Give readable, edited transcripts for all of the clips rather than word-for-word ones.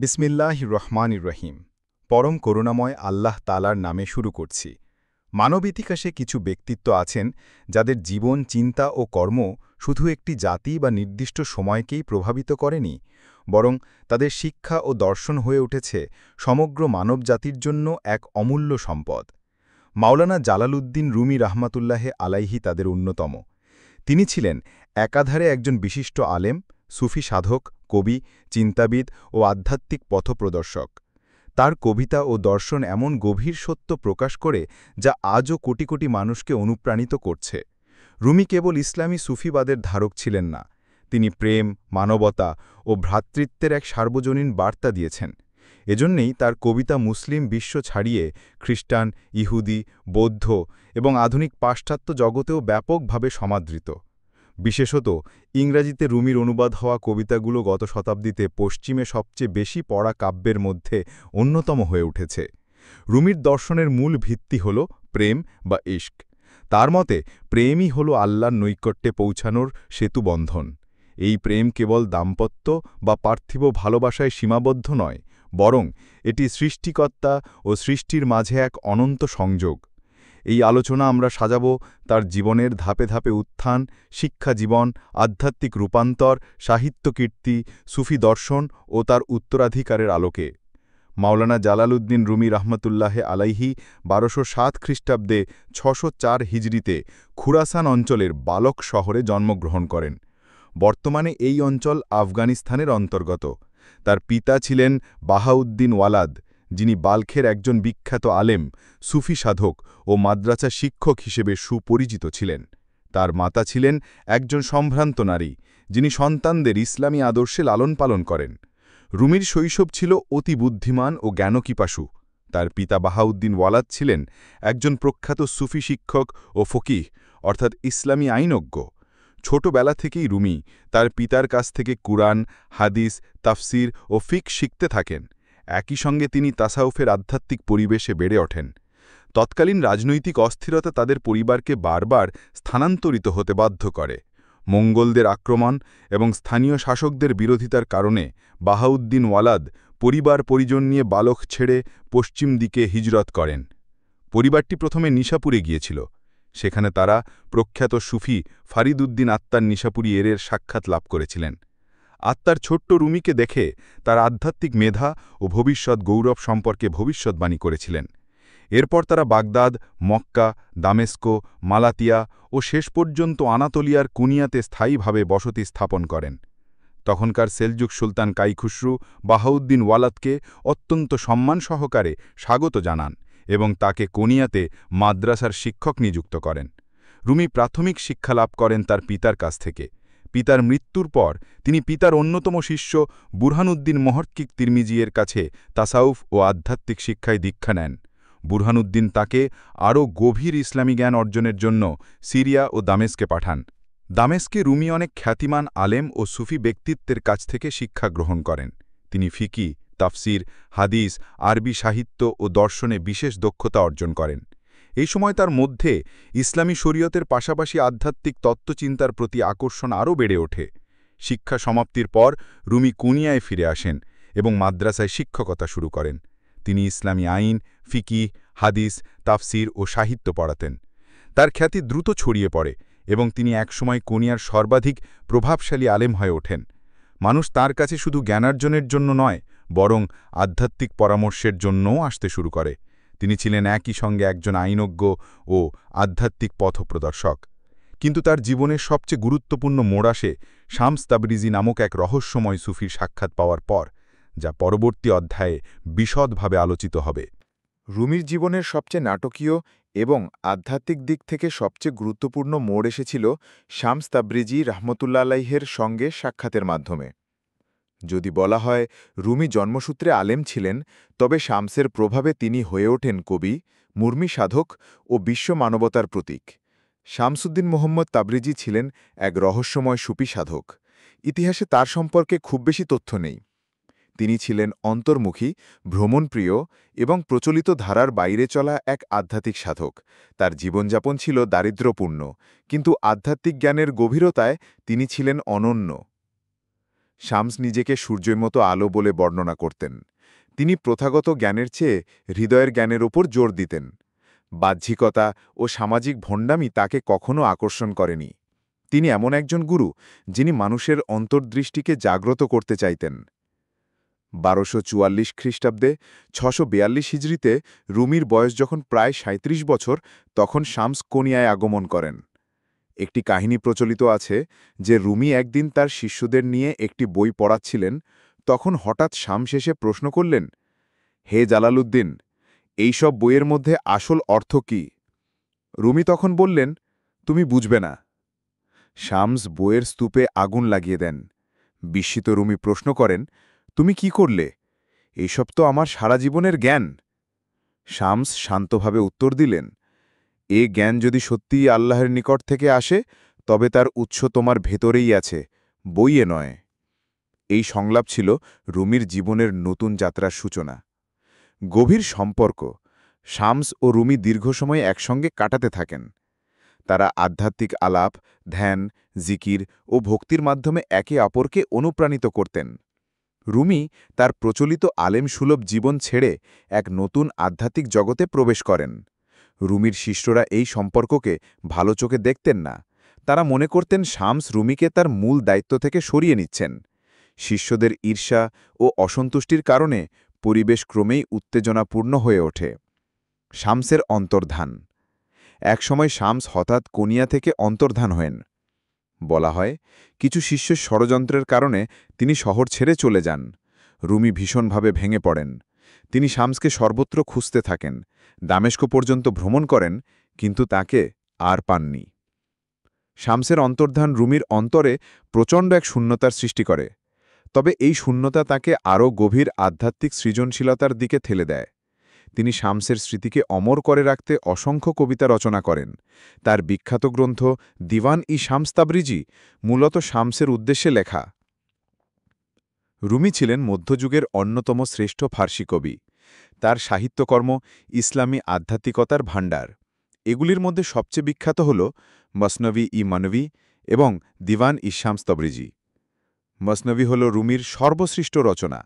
বিসমিল্লাহির রহমানির রহিম। পরম করুণাময় আল্লাহ তালার নামে শুরু করছি। মানব ইতিহাসে কিছু ব্যক্তিত্ব আছেন যাদের জীবন, চিন্তা ও কর্ম শুধু একটি জাতি বা নির্দিষ্ট সময়কেই প্রভাবিত করেনি, বরং তাদের শিক্ষা ও দর্শন হয়ে উঠেছে সমগ্র মানবজাতির জন্য এক অমূল্য সম্পদ। মাওলানা জালালউদ্দিন রুমি রাহমাতুল্লাহে আলাইহি তাদের অন্যতম। তিনি ছিলেন একাধারে একজন বিশিষ্ট আলেম, সুফি সাধক, কবি, চিন্তাবিদ ও আধ্যাত্মিক পথপ্রদর্শক। তার কবিতা ও দর্শন এমন গভীর সত্য প্রকাশ করে যা আজও কোটি কোটি মানুষকে অনুপ্রাণিত করছে। রুমি কেবল ইসলামী সুফিবাদের ধারক ছিলেন না, তিনি প্রেম, মানবতা ও ভ্রাতৃত্বের এক সার্বজনীন বার্তা দিয়েছেন। এজন্যেই তার কবিতা মুসলিম বিশ্ব ছাড়িয়ে খ্রিস্টান, ইহুদি, বৌদ্ধ এবং আধুনিক পাশ্চাত্য জগতেও ব্যাপকভাবে সমাদৃত। বিশেষত ইংরাজিতে রুমির অনুবাদ হওয়া কবিতাগুলো গত শতাব্দীতে পশ্চিমে সবচেয়ে বেশি পড়া কাব্যের মধ্যে অন্যতম হয়ে উঠেছে। রুমির দর্শনের মূল ভিত্তি হল প্রেম বা ইশক। তার মতে প্রেমই হল আল্লাহর নৈকট্যে পৌঁছানোর সেতুবন্ধন। এই প্রেম কেবল দাম্পত্য বা পার্থিব ভালোবাসায় সীমাবদ্ধ নয়, বরং এটি সৃষ্টিকর্তা ও সৃষ্টির মাঝে এক অনন্ত সংযোগ। এই আলোচনা আমরা সাজাব তার জীবনের ধাপে ধাপে উত্থান, শিক্ষা জীবন, আধ্যাত্মিক রূপান্তর, সাহিত্য কীর্তি, সুফি দর্শন ও তার উত্তরাধিকারের আলোকে। মাওলানা জালালউদ্দিন রুমি রহমতুল্লাহে আলাইহি ১২০৭ খ্রিস্টাব্দে ৬০৪ হিজরিতে খুরাসান অঞ্চলের বালক শহরে জন্মগ্রহণ করেন। বর্তমানে এই অঞ্চল আফগানিস্তানের অন্তর্গত। তার পিতা ছিলেন বাহাউদ্দিন ওয়ালাদ, যিনি বাল্খের একজন বিখ্যাত আলেম, সুফি সাধক ও মাদ্রাসা শিক্ষক হিসেবে সুপরিচিত ছিলেন। তার মাতা ছিলেন একজন সম্ভ্রান্ত নারী, যিনি সন্তানদের ইসলামী আদর্শে লালন পালন করেন। রুমির শৈশব ছিল অতি বুদ্ধিমান ও জ্ঞানকিপাশু। তার পিতা বাহাউদ্দিন ওয়ালাদ ছিলেন একজন প্রখ্যাত সুফি শিক্ষক ও ফকিহ, অর্থাৎ ইসলামী আইনজ্ঞ। ছোটবেলা থেকেই রুমি তার পিতার কাছ থেকে কুরআন, হাদিস, তাফসির ও ফিক শিখতে থাকেন। একই সঙ্গে তিনি তাসাউফের আধ্যাত্মিক পরিবেশে বেড়ে ওঠেন। তৎকালীন রাজনৈতিক অস্থিরতা তাদের পরিবারকে বারবার স্থানান্তরিত হতে বাধ্য করে। মঙ্গোলদের আক্রমণ এবং স্থানীয় শাসকদের বিরোধিতার কারণে বাহাউদ্দিন ওয়ালাদ পরিবার পরিজন নিয়ে বালখ ছেড়ে পশ্চিম দিকে হিজরত করেন। পরিবারটি প্রথমে নিশাপুরে গিয়েছিল। সেখানে তারা প্রখ্যাত সুফি ফারিদউদ্দিন আত্মার নিশাপুরি এরের সাক্ষাৎ লাভ করেছিলেন। আত্মার ছোট্ট রুমিকে দেখে তার আধ্যাত্মিক মেধা ও ভবিষ্যৎ গৌরব সম্পর্কে ভবিষ্যৎবাণী করেছিলেন। এরপর তারা বাগদাদ, মক্কা, দামেস্কো, মালাতিয়া ও শেষ পর্যন্ত আনাতোলিয়ার কুনিয়াতে স্থায়ীভাবে বসতি স্থাপন করেন। তখনকার সেলজুক সুলতান কাইখুসরু বাহাউদ্দিন ওয়ালাদকে অত্যন্ত সম্মান সহকারে স্বাগত জানান এবং তাকে কোনিয়াতে মাদ্রাসার শিক্ষক নিযুক্ত করেন। রুমি প্রাথমিক শিক্ষা লাভ করেন তার পিতার কাছ থেকে। পিতার মৃত্যুর পর তিনি পিতার অন্যতম শিষ্য বুরহানুদ্দিন মহক্কিক তিরমিজিয়ের কাছে তাসাউফ ও আধ্যাত্মিক শিক্ষায় দীক্ষা নেন। বুরহানুদ্দিন তাকে আরও গভীর ইসলামী জ্ঞান অর্জনের জন্য সিরিয়া ও দামেস্কে পাঠান। দামেস্কে রুমি অনেক খ্যাতিমান আলেম ও সুফি ব্যক্তিত্বের কাছ থেকে শিক্ষা গ্রহণ করেন। তিনি ফিকি, তাফসির, হাদিস, আরবি সাহিত্য ও দর্শনে বিশেষ দক্ষতা অর্জন করেন। এই সময় তার মধ্যে ইসলামী শরীয়তের পাশাপাশি আধ্যাত্মিক তত্ত্বচিন্তার প্রতি আকর্ষণ আরও বেড়ে ওঠে। শিক্ষা সমাপ্তির পর রুমি কুনিয়ায় ফিরে আসেন এবং মাদ্রাসায় শিক্ষকতা শুরু করেন। তিনি ইসলামী আইন, ফিকি, হাদিস, তাফসির ও সাহিত্য পড়াতেন। তার খ্যাতি দ্রুত ছড়িয়ে পড়ে এবং তিনি একসময় কোনিয়ার সর্বাধিক প্রভাবশালী আলেম হয়ে ওঠেন। মানুষ তার কাছে শুধু জ্ঞানার্জনের জন্য নয়, বরং আধ্যাত্মিক পরামর্শের জন্যও আসতে শুরু করে। তিনি ছিলেন একই সঙ্গে একজন আইনজ্ঞ ও আধ্যাত্মিক পথপ্রদর্শক। কিন্তু তার জীবনের সবচেয়ে গুরুত্বপূর্ণ মোড় আসে শামস তাবরিজি নামক এক রহস্যময় সুফির সাক্ষাৎ পাওয়ার পর, যা পরবর্তী অধ্যায়ে বিশদভাবে আলোচিত হবে। রুমির জীবনের সবচেয়ে নাটকীয় এবং আধ্যাত্মিক দিক থেকে সবচেয়ে গুরুত্বপূর্ণ মোড় এসেছিল শামস তাবরিজি রাহমতুল্লাহ আলাইহের সঙ্গে সাক্ষাতের মাধ্যমে। যদি বলা হয় রুমি জন্মসূত্রে আলেম ছিলেন, তবে শামসের প্রভাবে তিনি হয়ে ওঠেন কবি, মুরমি সাধক ও বিশ্ব মানবতার প্রতীক। শামসুদ্দিন মোহাম্মদ তাবরিজি ছিলেন এক রহস্যময় সুফি সাধক। ইতিহাসে তার সম্পর্কে খুব বেশি তথ্য নেই। তিনি ছিলেন অন্তর্মুখী, ভ্রমণপ্রিয় এবং প্রচলিত ধারার বাইরে চলা এক আধ্যাত্মিক সাধক। তার জীবনযাপন ছিল দারিদ্র্যপূর্ণ, কিন্তু আধ্যাত্মিক জ্ঞানের গভীরতায় তিনি ছিলেন অনন্য। শামস নিজেকে সূর্যের মতো আলো বলে বর্ণনা করতেন। তিনি প্রথাগত জ্ঞানের চেয়ে হৃদয়ের জ্ঞানের ওপর জোর দিতেন। বাহ্যিকতা ও সামাজিক ভণ্ডামি তাকে কখনো আকর্ষণ করেনি। তিনি এমন একজন গুরু যিনি মানুষের অন্তর্দৃষ্টিকে জাগ্রত করতে চাইতেন। 1244 খ্রিস্টাব্দে 642 হিজরিতে রুমির বয়স যখন প্রায় 37 বছর, তখন শামস কোনিয়ায় আগমন করেন। একটি কাহিনী প্রচলিত আছে যে রুমি একদিন তার শিষ্যদের নিয়ে একটি বই পড়াচ্ছিলেন। তখন হঠাৎ শামস এসে প্রশ্ন করলেন, হে জালালউদ্দিন, এইসব বইয়ের মধ্যে আসল অর্থ কি? রুমি তখন বললেন, তুমি বুঝবে না। শামস বইয়ের স্তূপে আগুন লাগিয়ে দেন। বিস্মিত রুমি প্রশ্ন করেন, তুমি কি করলে? এইসব তো আমার সারা জীবনের জ্ঞান। শামস শান্তভাবে উত্তর দিলেন, এ জ্ঞান যদি সত্যিই আল্লাহর নিকট থেকে আসে, তবে তার উৎস তোমার ভেতরেই আছে, বইয়ে নয়। এই সংলাপ ছিল রুমির জীবনের নতুন যাত্রার সূচনা। গভীর সম্পর্ক। শামস ও রুমি দীর্ঘ সময় একসঙ্গে কাটাতে থাকেন। তারা আধ্যাত্মিক আলাপ, ধ্যান, জিকির ও ভক্তির মাধ্যমে একে অপরকে অনুপ্রাণিত করতেন। রুমি তার প্রচলিত আলেমসুলভ জীবন ছেড়ে এক নতুন আধ্যাত্মিক জগতে প্রবেশ করেন। রুমির শিষ্যরা এই সম্পর্ককে ভালো চোখে দেখতেন না। তারা মনে করতেন শামস রুমিকে তার মূল দায়িত্ব থেকে সরিয়ে নিচ্ছেন। শিষ্যদের ঈর্ষা ও অসন্তুষ্টির কারণে পরিবেশ ক্রমেই উত্তেজনাপূর্ণ হয়ে ওঠে। শামসের অন্তর্ধান। একসময় শামস হঠাৎ কোনিয়া থেকে অন্তর্ধান হয়েন। বলা হয়, কিছু শিষ্যের ষড়যন্ত্রের কারণে তিনি শহর ছেড়ে চলে যান। রুমি ভীষণভাবে ভেঙে পড়েন। তিনি শামসকে সর্বত্র খুঁজতে থাকেন, দামেস্ক পর্যন্ত ভ্রমণ করেন, কিন্তু তাকে আর পাননি। শামসের অন্তর্ধান রুমির অন্তরে প্রচণ্ড এক শূন্যতার সৃষ্টি করে। তবে এই শূন্যতা তাকে আরও গভীর আধ্যাত্মিক সৃজনশীলতার দিকে ঠেলে দেয়। তিনি শামসের স্মৃতিকে অমর করে রাখতে অসংখ্য কবিতা রচনা করেন। তার বিখ্যাত গ্রন্থ দিওয়ান-ই-শামস তাবরিজি মূলত শামসের উদ্দেশ্যে লেখা। রুমি ছিলেন মধ্যযুগের অন্যতম শ্রেষ্ঠ ফার্সি কবি। তার সাহিত্যকর্ম ইসলামী আধ্যাত্মিকতার ভাণ্ডার। এগুলির মধ্যে সবচেয়ে বিখ্যাত হল মসনভি-ই-মানভি এবং দিওয়ান-ই-শামস তাবরিজি। মসনভি হল রুমির সর্বশ্রেষ্ঠ রচনা।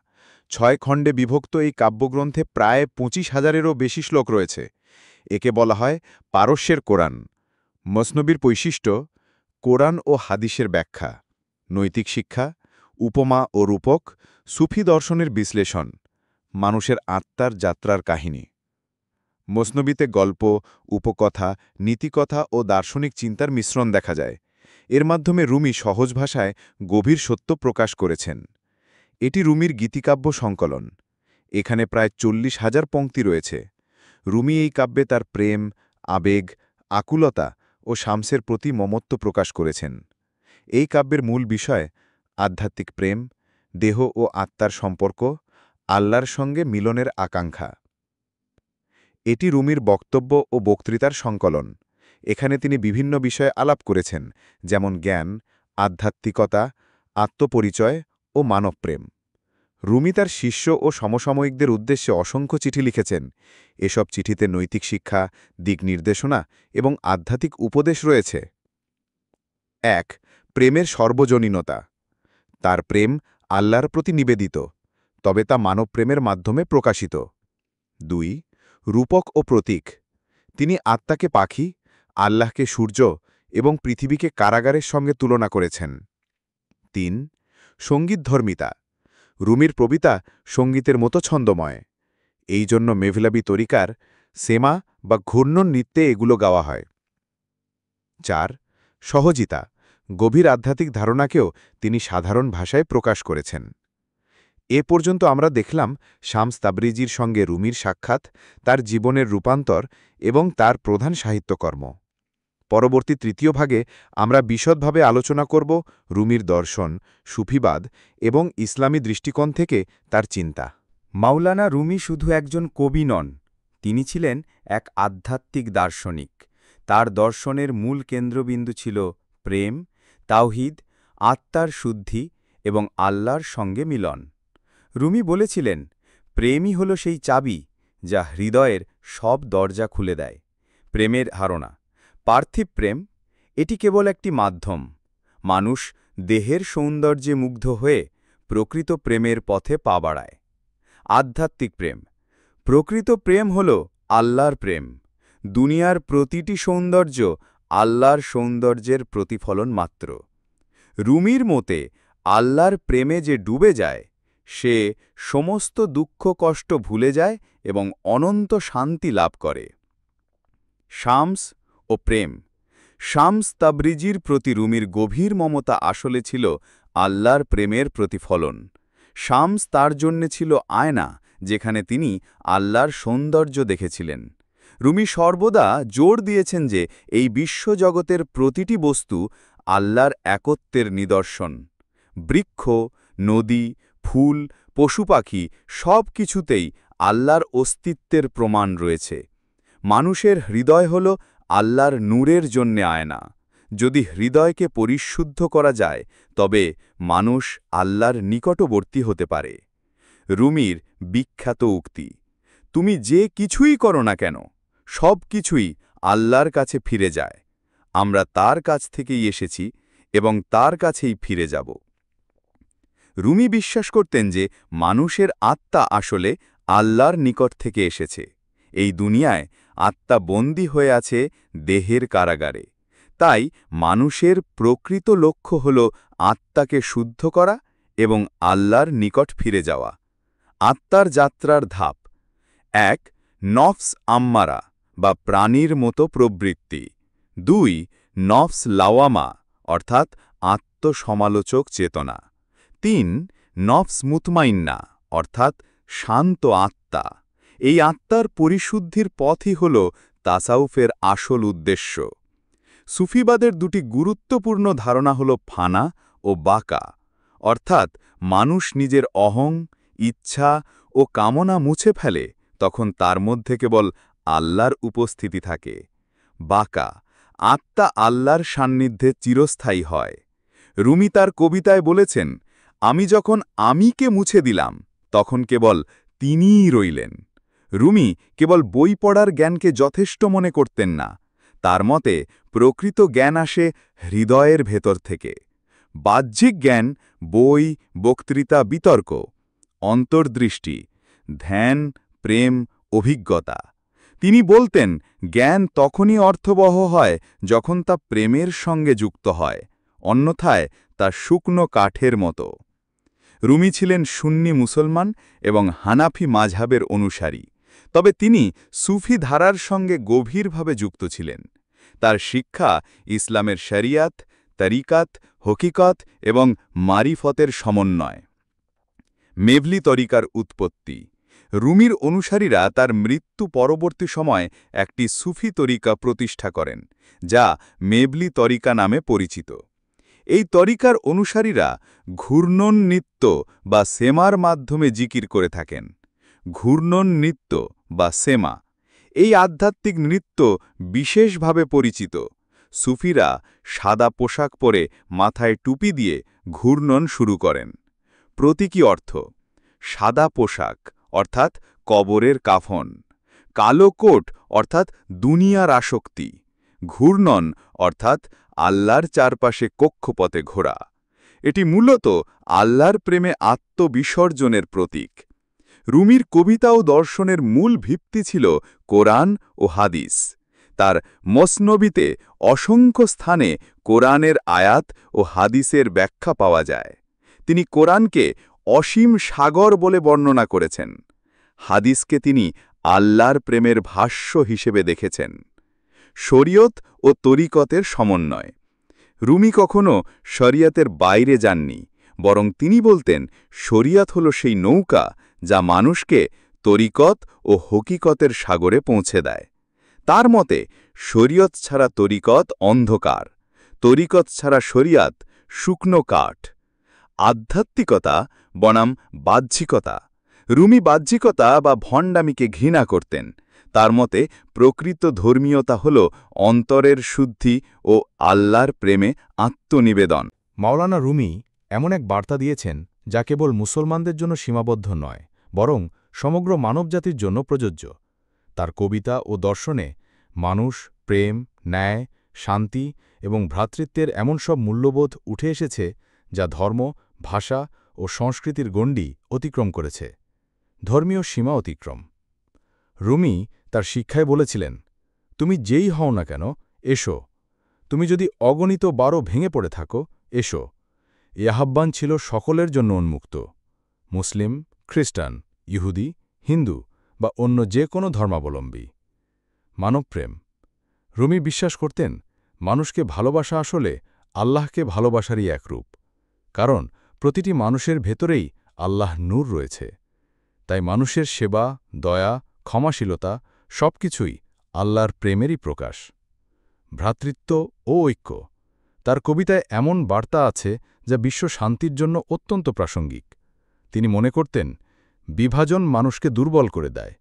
6 খণ্ডে বিভক্ত এই কাব্যগ্রন্থে প্রায় 25,000-এরও বেশি শ্লোক রয়েছে। একে বলা হয় পারস্যের কোরআন। মসনবির বৈশিষ্ট্য: কোরআন ও হাদিসের ব্যাখ্যা, নৈতিক শিক্ষা, উপমা ও রূপক, সুফি দর্শনের বিশ্লেষণ, মানুষের আত্মার যাত্রার কাহিনী। মসনবিতে গল্প, উপকথা, নীতিকথা ও দার্শনিক চিন্তার মিশ্রণ দেখা যায়। এর মাধ্যমে রুমি সহজ ভাষায় গভীর সত্য প্রকাশ করেছেন। এটি রুমির গীতিকাব্য সংকলন। এখানে প্রায় 40,000 পংক্তি রয়েছে। রুমি এই কাব্যে তার প্রেম, আবেগ, আকুলতা ও শামসের প্রতি মমত্ব প্রকাশ করেছেন। এই কাব্যের মূল বিষয় আধ্যাত্মিক প্রেম, দেহ ও আত্মার সম্পর্ক, আল্লাহর সঙ্গে মিলনের আকাঙ্ক্ষা। এটি রুমির বক্তব্য ও বক্তৃতার সংকলন। এখানে তিনি বিভিন্ন বিষয়ে আলাপ করেছেন, যেমন জ্ঞান, আধ্যাত্মিকতা, আত্মপরিচয় ও মানবপ্রেম। রুমি তার শিষ্য ও সমসাময়িকদের উদ্দেশ্যে অসংখ্য চিঠি লিখেছেন। এসব চিঠিতে নৈতিক শিক্ষা, দিক নির্দেশনা এবং আধ্যাত্মিক উপদেশ রয়েছে। ১. প্রেমের সর্বজনীনতা। তার প্রেম আল্লাহর প্রতি নিবেদিত, তবে তা মানবপ্রেমের মাধ্যমে প্রকাশিত। ২. রূপক ও প্রতীক। তিনি আত্মাকে পাখি, আল্লাহকে সূর্য এবং পৃথিবীকে কারাগারের সঙ্গে তুলনা করেছেন। ৩. সঙ্গীতধর্মিতা। রুমির কবিতা সঙ্গীতের মতো ছন্দময়। এই জন্য মেভলাবি তরিকার সেমা বা ঘূর্ণন নৃত্যে এগুলো গাওয়া হয়। ৪. সহজিতা। গভীর আধ্যাত্মিক ধারণাকেও তিনি সাধারণ ভাষায় প্রকাশ করেছেন। এ পর্যন্ত আমরা দেখলাম শামস তাবরিজির সঙ্গে রুমির সাক্ষাৎ, তার জীবনের রূপান্তর এবং তার প্রধান সাহিত্যকর্ম। পরবর্তী তৃতীয় ভাগে আমরা বিশদভাবে আলোচনা করব রুমির দর্শন, সুফিবাদ এবং ইসলামী দৃষ্টিকোণ থেকে তার চিন্তা। মাওলানা রুমি শুধু একজন কবি নন, তিনি ছিলেন এক আধ্যাত্মিক দার্শনিক। তার দর্শনের মূল কেন্দ্রবিন্দু ছিল প্রেম, তাওহীদ, আত্মার শুদ্ধি এবং আল্লাহর সঙ্গে মিলন। রুমি বলেছিলেন, প্রেমই হল সেই চাবি যা হৃদয়ের সব দরজা খুলে দেয়। প্রেমের ধারণা: পার্থিব প্রেম, এটি কেবল একটি মাধ্যম। মানুষ দেহের সৌন্দর্যে মুগ্ধ হয়ে প্রকৃত প্রেমের পথে পা বাড়ায়। আধ্যাত্মিক প্রেম। প্রকৃত প্রেম হল আল্লাহর প্রেম। দুনিয়ার প্রতিটি সৌন্দর্য আল্লাহর সৌন্দর্যের প্রতিফলন মাত্র। রুমির মতে আল্লাহর প্রেমে যে ডুবে যায় সে সমস্ত দুঃখ কষ্ট ভুলে যায় এবং অনন্ত শান্তি লাভ করে। শামস ও প্রেম। শামস তাবরিজির প্রতি রুমির গভীর মমতা আসলে ছিল আল্লাহর প্রেমের প্রতিফলন। শামস তার জন্যে ছিল আয়না, যেখানে তিনি আল্লাহর সৌন্দর্য দেখেছিলেন। রুমি সর্বদা জোর দিয়েছেন যে এই বিশ্বজগতের প্রতিটি বস্তু আল্লাহর একত্বের নিদর্শন। বৃক্ষ, নদী, ফুল, পশু পাখি সব কিছুতেই আল্লাহর অস্তিত্বের প্রমাণ রয়েছে। মানুষের হৃদয় হল আল্লাহর নূরের জন্যে আয়না। যদি হৃদয়কে পরিশুদ্ধ করা যায় তবে মানুষ আল্লাহর নিকটবর্তী হতে পারে। রুমির বিখ্যাত উক্তি, তুমি যে কিছুই করো না কেন সব কিছুই আল্লাহর কাছে ফিরে যায়। আমরা তার কাছ থেকেই এসেছি এবং তার কাছেই ফিরে যাব। রুমি বিশ্বাস করতেন যে মানুষের আত্মা আসলে আল্লাহর নিকট থেকে এসেছে। এই দুনিয়ায় আত্মা বন্দী হয়ে আছে দেহের কারাগারে। তাই মানুষের প্রকৃত লক্ষ্য হল আত্মাকে শুদ্ধ করা এবং আল্লাহর নিকট ফিরে যাওয়া। আত্মার যাত্রার ধাপ। ১. নফস আম্মারা বা প্রাণীর মতো প্রবৃত্তি। ২. নফস লাওয়ামা অর্থাৎ আত্মসমালোচক চেতনা। ৩. নফস মুতমাইন্না অর্থাৎ শান্ত আত্মা। এই আত্মার পরিশুদ্ধির পথই হল তাসাউফের আসল উদ্দেশ্য। সুফিবাদের দুটি গুরুত্বপূর্ণ ধারণা হল ফানা ও বাকা, অর্থাৎ মানুষ নিজের অহং, ইচ্ছা ও কামনা মুছে ফেলে তখন তার মধ্যে কেবল আল্লাহর উপস্থিতি থাকে। বাকা, আত্মা আল্লাহর সান্নিধ্যে চিরস্থায়ী হয়। রুমি তার কবিতায় বলেছেন, আমি যখন আমিকে মুছে দিলাম তখন কেবল তিনিই রইলেন। রুমি কেবল বই পড়ার জ্ঞানকে যথেষ্ট মনে করতেন না। তার মতে প্রকৃত জ্ঞান আসে হৃদয়ের ভেতর থেকে। বাহ্যিক জ্ঞান বই, বক্তৃতা, বিতর্ক। অন্তর্দৃষ্টি, ধ্যান, প্রেম, অভিজ্ঞতা। তিনি বলতেন, জ্ঞান তখনই অর্থবহ হয় যখন তা প্রেমের সঙ্গে যুক্ত হয়, অন্যথায় তা শুকনো কাঠের মতো। রুমি ছিলেন সুন্নি মুসলমান এবং হানাফি মাযহাবের অনুসারী, তবে তিনি সুফি ধারার সঙ্গে গভীরভাবে যুক্ত ছিলেন। তার শিক্ষা ইসলামের শরিয়াত, তরিকাত, হকিকত এবং মারিফতের সমন্বয়। মেভলি তরিকার উৎপত্তি। রুমির অনুসারীরা তার মৃত্যু পরবর্তী সময় একটি সুফি তরিকা প্রতিষ্ঠা করেন, যা মেভলি তরিকা নামে পরিচিত। এই তরিকার অনুসারীরা ঘূর্ণন নৃত্য বা সেমার মাধ্যমে জিকির করে থাকেন। ঘূর্ণন নৃত্য বা সেমা এই আধ্যাত্মিক নৃত্য বিশেষভাবে পরিচিত। সুফিরা সাদা পোশাক পরে মাথায় টুপি দিয়ে ঘূর্ণন শুরু করেন। প্রতীকী অর্থ: সাদা পোশাক অর্থাৎ কবরের কাফন, কালো কোট অর্থাৎ দুনিয়ার আসক্তি, ঘূর্ণন অর্থাৎ আল্লাহর চারপাশে কক্ষপথে ঘোরা। এটি মূলত আল্লাহর প্রেমে আত্মবিসর্জনের প্রতীক। রুমির কবিতা ও দর্শনের মূল ভিত্তি ছিল কোরআন ও হাদিস। তার মসনবিতে অসংখ্য স্থানে কোরআনের আয়াত ও হাদিসের ব্যাখ্যা পাওয়া যায়। তিনি কোরআনকে অসীম সাগর বলে বর্ণনা করেছেন। হাদিসকে তিনি আল্লাহর প্রেমের ভাষ্য হিসেবে দেখেছেন। শরীয়ত ও তরিকতের সমন্বয়। রুমি কখনো শরিয়তের বাইরে যাননি, বরং তিনি বলতেন শরিয়ত হল সেই নৌকা যা মানুষকে তরিকত ও হকিকতের সাগরে পৌঁছে দেয়। তার মতে শরিয়ত ছাড়া তরিকত অন্ধকার, তরিকত ছাড়া শরিয়ত শুকনো কাঠ। আধ্যাত্মিকতা বনাম বাহ্যিকতা। রুমি বাহ্যিকতা বা ভণ্ডামিকে ঘৃণা করতেন। তার মতে প্রকৃত ধর্মীয়তা হল অন্তরের শুদ্ধি ও আল্লাহর প্রেমে আত্মনিবেদন। মাওলানা রুমি এমন এক বার্তা দিয়েছেন যা কেবল মুসলমানদের জন্য সীমাবদ্ধ নয়, বরং সমগ্র মানবজাতির জন্য প্রযোজ্য। তার কবিতা ও দর্শনে মানুষ, প্রেম, ন্যায়, শান্তি এবং ভ্রাতৃত্বের এমন সব মূল্যবোধ উঠে এসেছে যা ধর্ম, ভাষা ও সংস্কৃতির গণ্ডি অতিক্রম করেছে। ধর্মীয় সীমা অতিক্রম। রুমি তার শিক্ষায় বলেছিলেন, তুমি যেই হও না কেন, এসো। তুমি যদি অগণিত বারো ভেঙে পড়ে থাকো, এসো। এ আহ্বান ছিল সকলের জন্য উন্মুক্ত। মুসলিম, খ্রিস্টান, ইহুদি, হিন্দু বা অন্য যে কোনো ধর্মাবলম্বী। মানবপ্রেম। রুমি বিশ্বাস করতেন, মানুষকে ভালোবাসা আসলে আল্লাহকে ভালোবাসারই এক রূপ। কারণ প্রতিটি মানুষের ভেতরেই আল্লাহ নূর রয়েছে। তাই মানুষের সেবা, দয়া, ক্ষমাশীলতা সবকিছুই আল্লাহর প্রেমেরই প্রকাশ। ভ্রাতৃত্ব ও ঐক্য। তার কবিতায় এমন বার্তা আছে যা বিশ্ব শান্তির জন্য অত্যন্ত প্রাসঙ্গিক। তিনি মনে করতেন, বিভাজন মানুষকে দুর্বল করে দেয়।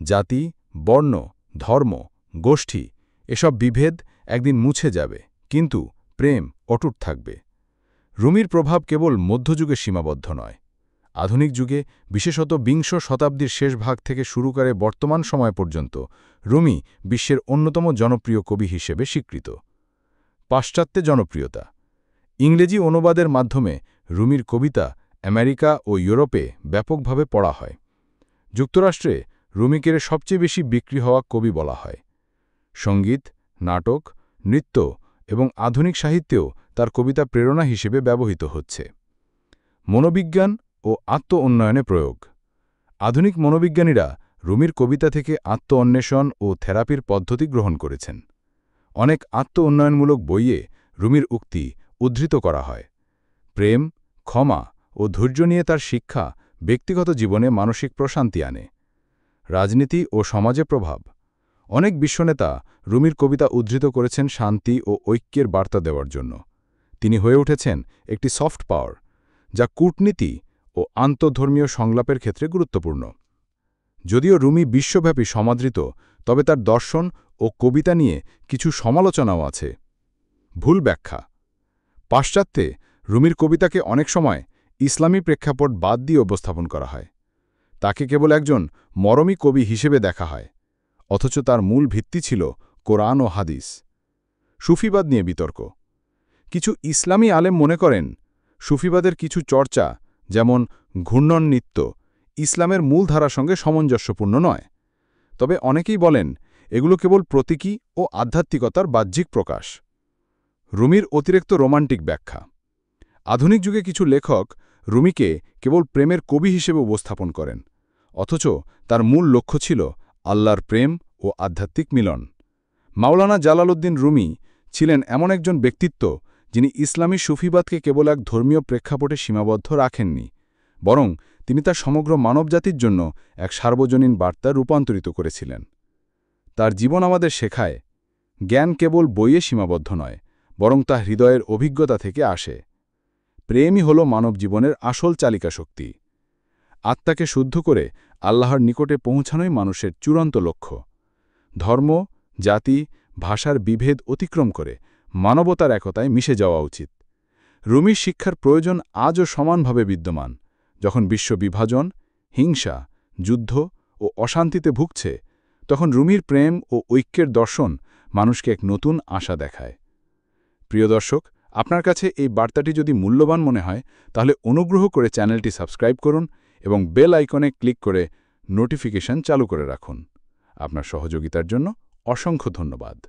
জাতি, বর্ণ, ধর্ম, গোষ্ঠী এসব বিভেদ একদিন মুছে যাবে, কিন্তু প্রেম অটুট থাকবে। রুমির প্রভাব কেবল মধ্যযুগে সীমাবদ্ধ নয়। আধুনিক যুগে, বিশেষত বিংশ শতাব্দীর শেষ ভাগ থেকে শুরু করে বর্তমান সময় পর্যন্ত রুমি বিশ্বের অন্যতম জনপ্রিয় কবি হিসেবে স্বীকৃত। পাশ্চাত্যে জনপ্রিয়তা। ইংরেজি অনুবাদের মাধ্যমে রুমির কবিতা আমেরিকা ও ইউরোপে ব্যাপকভাবে পড়া হয়। যুক্তরাষ্ট্রে রুমিকে সবচেয়ে বেশি বিক্রি হওয়া কবি বলা হয়। সঙ্গীত, নাটক, নৃত্য এবং আধুনিক সাহিত্যেও তার কবিতা প্রেরণা হিসেবে ব্যবহৃত হচ্ছে। মনোবিজ্ঞান ও আত্ম-উন্নয়নে প্রয়োগ। আধুনিক মনোবিজ্ঞানীরা রুমির কবিতা থেকে আত্ম-অন্বেষণ ও থেরাপির পদ্ধতি গ্রহণ করেছেন। অনেক আত্ম-উন্নয়নমূলক বইয়ে রুমির উক্তি উদ্ধৃত করা হয়। প্রেম, ক্ষমা ও ধৈর্য নিয়ে তার শিক্ষা ব্যক্তিগত জীবনে মানসিক প্রশান্তি আনে। রাজনীতি ও সমাজে প্রভাব। অনেক বিশ্বনেতা রুমির কবিতা উদ্ধৃত করেছেন শান্তি ও ঐক্যের বার্তা দেওয়ার জন্য। তিনি হয়ে উঠেছেন একটি সফট পাওয়ার, যা কূটনীতি ও আন্তঃধর্মীয় সংলাপের ক্ষেত্রে গুরুত্বপূর্ণ। যদিও রুমি বিশ্বব্যাপী সমাদৃত, তবে তার দর্শন ও কবিতা নিয়ে কিছু সমালোচনাও আছে। ভুল ব্যাখ্যা। পাশ্চাত্যে রুমির কবিতাকে অনেক সময় ইসলামী প্রেক্ষাপট বাদ দিয়ে উপস্থাপন করা হয়। তাকে কেবল একজন মরমী কবি হিসেবে দেখা হয়, অথচ তার মূল ভিত্তি ছিল কোরআন ও হাদিস। সুফিবাদ নিয়ে বিতর্ক। কিছু ইসলামী আলেম মনে করেন, সুফিবাদের কিছু চর্চা, যেমন ঘূর্ণন নৃত্য, ইসলামের মূল ধারার সঙ্গে সামঞ্জস্যপূর্ণ নয়। তবে অনেকেই বলেন, এগুলো কেবল প্রতীকী ও আধ্যাত্মিকতার বাহ্যিক প্রকাশ। রুমির অতিরিক্ত রোমান্টিক ব্যাখ্যা। আধুনিক যুগে কিছু লেখক রুমিকে কেবল প্রেমের কবি হিসেবে উপস্থাপন করেন, অথচ তার মূল লক্ষ্য ছিল আল্লাহর প্রেম ও আধ্যাত্মিক মিলন। মাওলানা জালালউদ্দিন রুমি ছিলেন এমন একজন ব্যক্তিত্ব, যিনি ইসলামী সুফিবাদকে কেবল এক ধর্মীয় প্রেক্ষাপটে সীমাবদ্ধ রাখেননি, বরং তিনি তার সমগ্র মানবজাতির জন্য এক সার্বজনীন বার্তা রূপান্তরিত করেছিলেন। তার জীবন আমাদের শেখায়, জ্ঞান কেবল বইয়ে সীমাবদ্ধ নয়, বরং তা হৃদয়ের অভিজ্ঞতা থেকে আসে। প্রেমই হল মানব জীবনের আসল চালিকা শক্তি। আত্মাকে শুদ্ধ করে আল্লাহর নিকটে পৌঁছানোই মানুষের চূড়ান্ত লক্ষ্য। ধর্ম, জাতি, ভাষার বিভেদ অতিক্রম করে মানবতার একতায় মিশে যাওয়া উচিত। রুমির শিক্ষার প্রয়োজন আজও সমানভাবে বিদ্যমান। যখন বিশ্ব বিভাজন, হিংসা, যুদ্ধ ও অশান্তিতে ভুগছে, তখন রুমির প্রেম ও ঐক্যের দর্শন মানুষকে এক নতুন আশা দেখায়। প্রিয় দর্শক, আপনার কাছে এই বার্তাটি যদি মূল্যবান মনে হয়, তাহলে অনুগ্রহ করে চ্যানেলটি সাবস্ক্রাইব করুন এবং বেল আইকনে ক্লিক করে নোটিফিকেশন চালু করে রাখুন। আপনার সহযোগিতার জন্য অসংখ্য ধন্যবাদ।